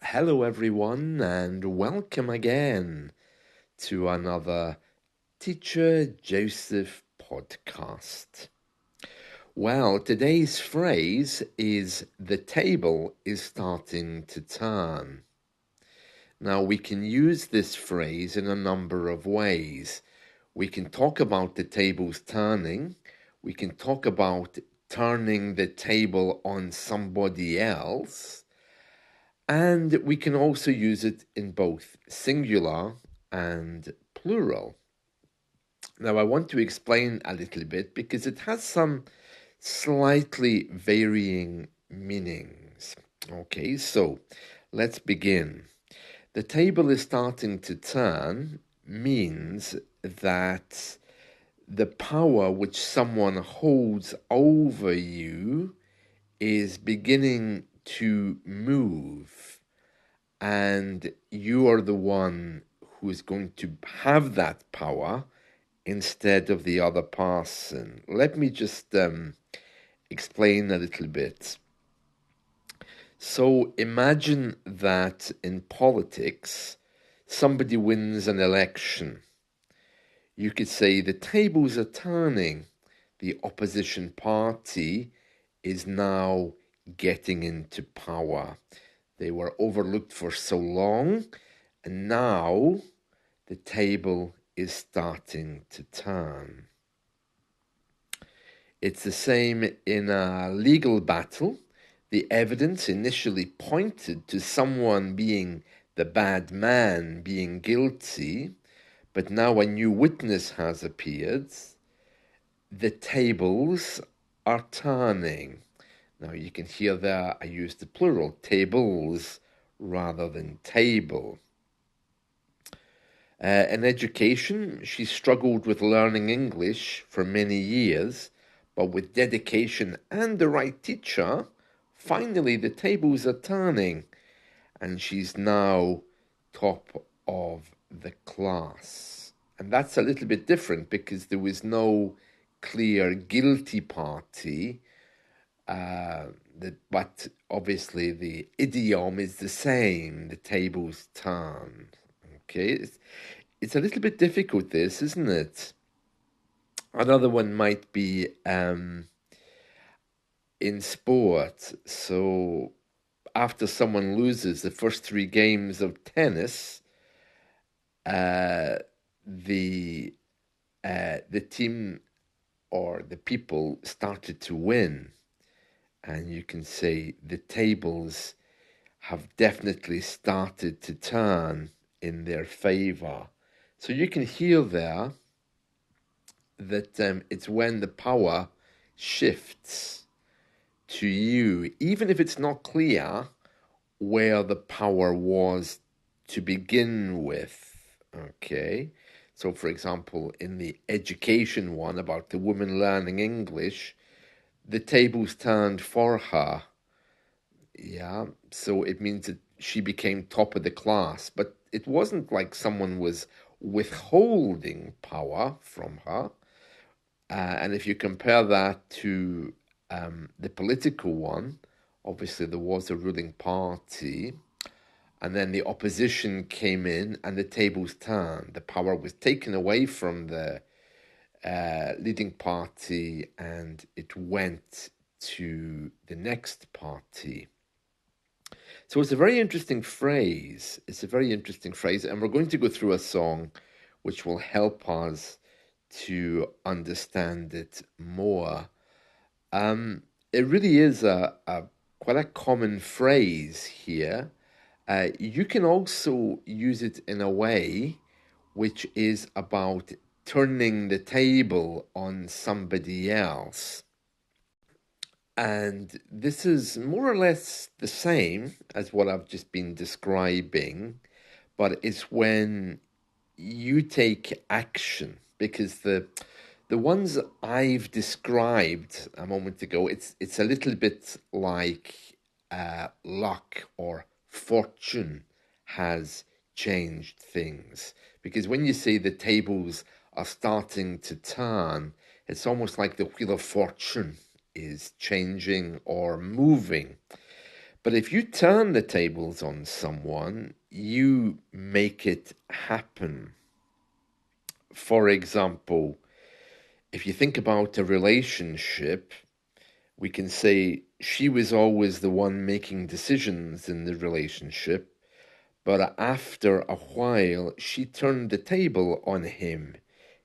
Hello, everyone, and welcome again to another Teacher Joseph podcast. Well, today's phrase is the table is starting to turn. Now, we can use this phrase in a number of ways. We can talk about the tables turning, we can talk about turning the table on somebody else. And we can also use it in both singular and plural. Now, I want to explain a little bit because it has some slightly varying meanings. Okay, so let's begin. The table is starting to turn means that the power which someone holds over you is beginning to move, and you are the one who is going to have that power instead of the other person. Let me just explain a little bit. So imagine that in politics, somebody wins an election. You could say the tables are turning. The opposition party is now getting into power. They were overlooked for so long, and now the table is starting to turn. It's the same in a legal battle. The evidence initially pointed to someone being the bad man, being guilty, but now a new witness has appeared. The tables are turning. Now you can hear there I use the plural, tables rather than table. In education, she struggled with learning English for many years, but with dedication and the right teacher, finally the tables are turning, and she's now top of the class. And that's a little bit different because there was no clear guilty party, but obviously the idiom is the same, the tables turn. Okay, it's a little bit difficult, this, isn't it? Another one might be in sport. So after someone loses the first three games of tennis, the the team or the people started to win, and you can say the tables have definitely started to turn in their favor. So you can hear there that it's when the power shifts to you, even if it's not clear where the power was to begin with. Okay. So, for example, in the education one about the woman learning English, the tables turned for her. Yeah. So it means that she became top of the class, but it wasn't like someone was withholding power from her. And if you compare that to the political one, obviously there was a ruling party, and then the opposition came in and the tables turned. The power was taken away from the leading party and it went to the next party. So it's a very interesting phrase. It's a very interesting phrase, and we're going to go through a song which will help us to understand it more. It really is a quite a common phrase here. You can also use it in a way which is about turning the table on somebody else. And this is more or less the same as what I've just been describing, but it's when you take action, because the ones I've described a moment ago, it's a little bit like luck or fortune has changed things. Because when you say the tables are starting to turn, it's almost like the wheel of fortune is changing or moving. But if you turn the tables on someone, you make it happen. For example, if you think about a relationship, we can say she was always the one making decisions in the relationship, but after a while, she turned the table on him,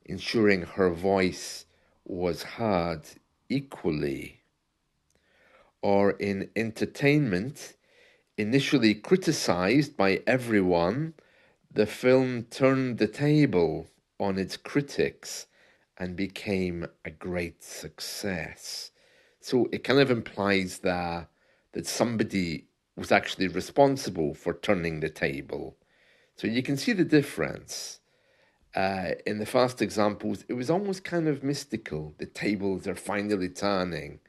ensuring her voice was heard equally. Or in entertainment, initially criticized by everyone, the film turned the table on its critics and became a great success. So it kind of implies that somebody was actually responsible for turning the table. So you can see the difference. In the first examples, it was almost kind of mystical. The tables are finally turning.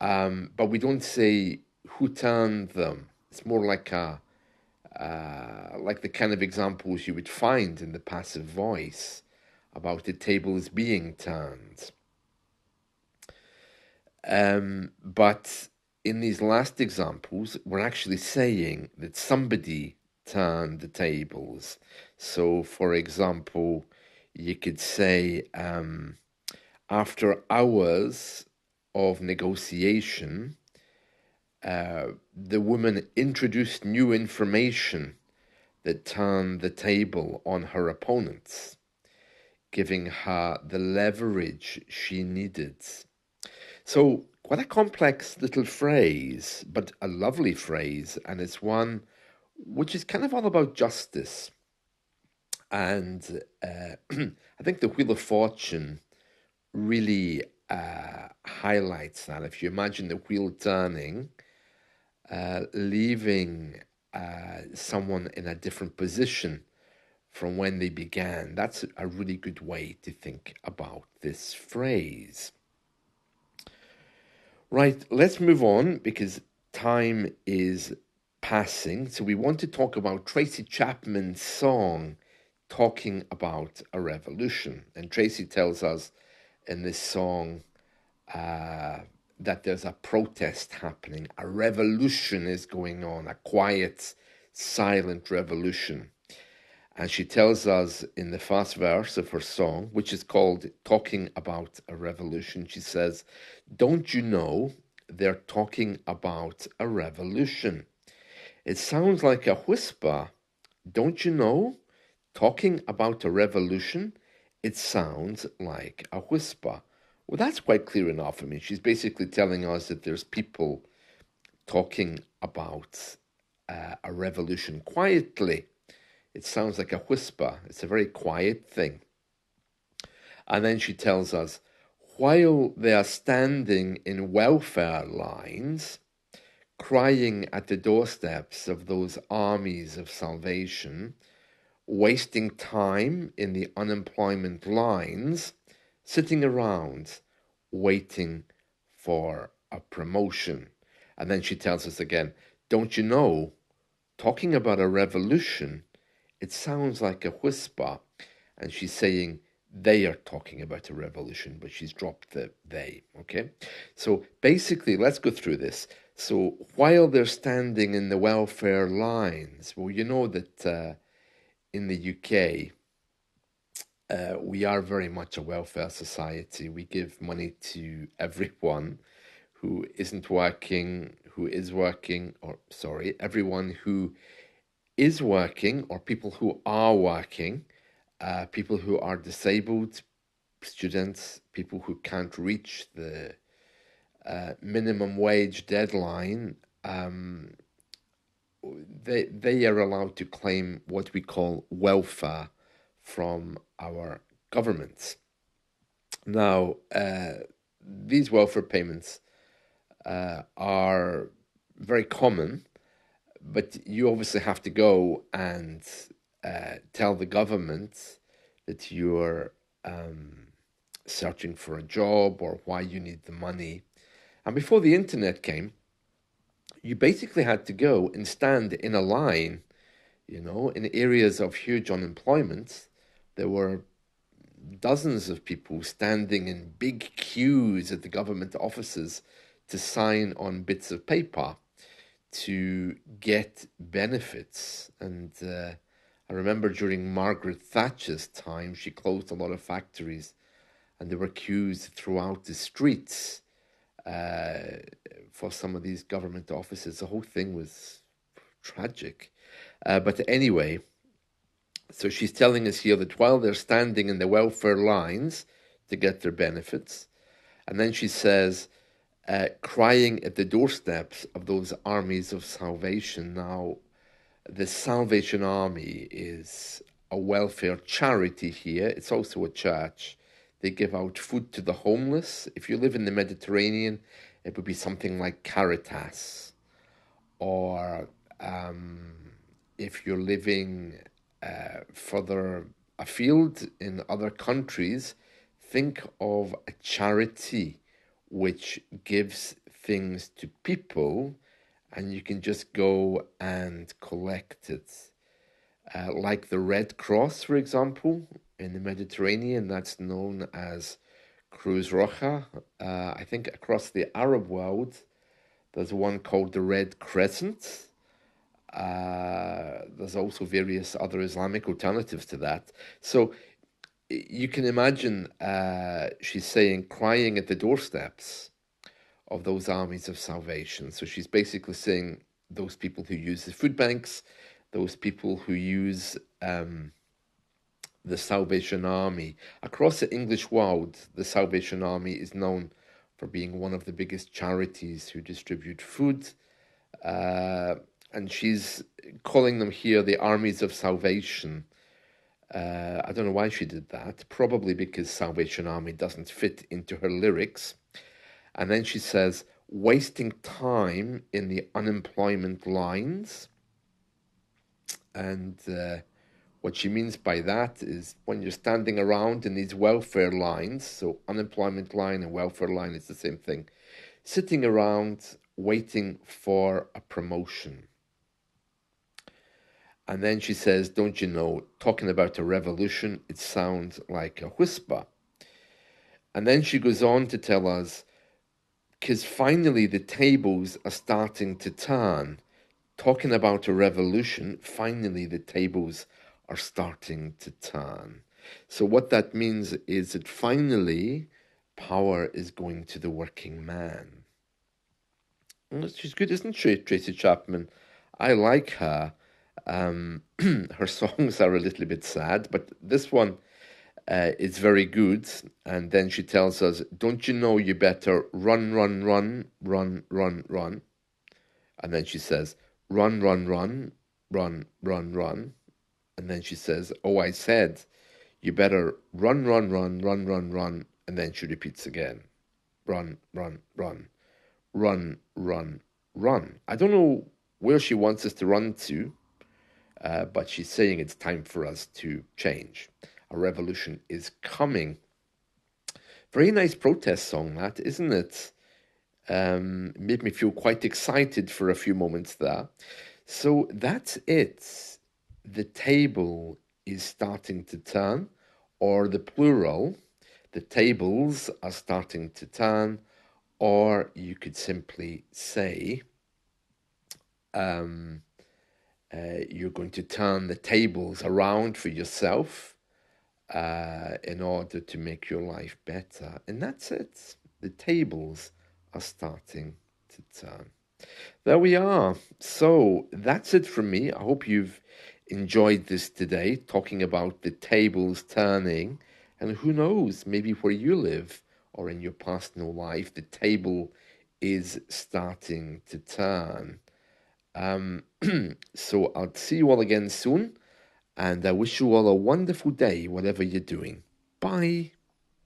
But we don't say who turned them. It's more like like the kind of examples you would find in the passive voice about the tables being turned. But in these last examples, we're actually saying that somebody turned the tables. So, for example, you could say, after hours of negotiation, the woman introduced new information that turned the table on her opponents, giving her the leverage she needed. So, quite a complex little phrase, but a lovely phrase, and it's one which is kind of all about justice. And I think the Wheel of Fortune really highlights that. If you imagine the wheel turning, leaving someone in a different position from when they began, that's a really good way to think about this phrase. Right, let's move on because time is passing. So we want to talk about Tracy Chapman's song, Talking About a Revolution. And Tracy tells us in this song that there's a protest happening, a revolution is going on, a quiet, silent revolution. And she tells us in the first verse of her song, which is called Talking About a Revolution, she says, "Don't you know they're talking about a revolution? It sounds like a whisper. Don't you know? Talking about a revolution, it sounds like a whisper." Well, that's quite clear enough. I mean, she's basically telling us that there's people talking about a revolution quietly. It sounds like a whisper. It's a very quiet thing. And then she tells us, while they are standing in welfare lines, crying at the doorsteps of those armies of salvation, wasting time in the unemployment lines, sitting around waiting for a promotion. And then she tells us again, don't you know, talking about a revolution, it sounds like a whisper. And she's saying they are talking about a revolution, but she's dropped the they, okay? So basically, let's go through this. So while they're standing in the welfare lines, well, you know that in the UK, we are very much a welfare society. We give money to everyone who isn't working, who is working, or sorry, everyone who is working, or people who are working, people who are disabled, students, people who can't reach the minimum wage deadline. They are allowed to claim what we call welfare from our governments. Now, these welfare payments are very common, but you obviously have to go and tell the government that you're searching for a job or why you need the money. And before the internet came, you basically had to go and stand in a line, you know, in areas of huge unemployment. There were dozens of people standing in big queues at the government offices to sign on bits of paper to get benefits. And I remember during Margaret Thatcher's time, she closed a lot of factories, and there were queues throughout the streets uh, for some of these government offices. The whole thing was tragic. But anyway, so she's telling us here that while they're standing in the welfare lines to get their benefits, and then she says, crying at the doorsteps of those armies of salvation. Now, the Salvation Army is a welfare charity here. It's also a church. They give out food to the homeless. If you live in the Mediterranean, it would be something like Caritas. Or if you're living further afield in other countries, think of a charity which gives things to people and you can just go and collect it. Like the Red Cross, for example, in the Mediterranean, that's known as Cruz Roja. I think across the Arab world, there's one called the Red Crescent. There's also various other Islamic alternatives to that. So you can imagine she's saying crying at the doorsteps of those armies of salvation. So she's basically saying those people who use the food banks, those people who use the Salvation Army. Across the English world, the Salvation Army is known for being one of the biggest charities who distribute food. And she's calling them here the armies of salvation. I don't know why she did that. Probably because Salvation Army doesn't fit into her lyrics. And then she says, wasting time in the unemployment lines. And what she means by that is when you're standing around in these welfare lines, so unemployment line and welfare line is the same thing, sitting around waiting for a promotion. And then she says, don't you know, talking about a revolution, it sounds like a whisper. And then she goes on to tell us, because finally the tables are starting to turn. Talking about a revolution, finally the tables are starting to turn. So what that means is that finally power is going to the working man. She's good, isn't she, Tracy Chapman? I like her. Her songs are a little bit sad, but this one is very good. And then she tells us, don't you know you better run, run, run, run, run, run. And then she says, run, run, run, run, run, run. And then she says, oh, I said, you better run, run, run, run, run, run. And then she repeats again, run, run, run, run, run, run. I don't know where she wants us to run to, but she's saying it's time for us to change. A revolution is coming. Very nice protest song, that, isn't it? Made me feel quite excited for a few moments there. So that's it. The table is starting to turn, or the plural, the tables are starting to turn, or you could simply say, you're going to turn the tables around for yourself in order to make your life better. And that's it. The tables are starting to turn. There we are. So that's it from me. I hope you've enjoyed this today, talking about the tables turning. And who knows, maybe where you live or in your personal life, the table is starting to turn. So I'll see you all again soon. And I wish you all a wonderful day, whatever you're doing. Bye.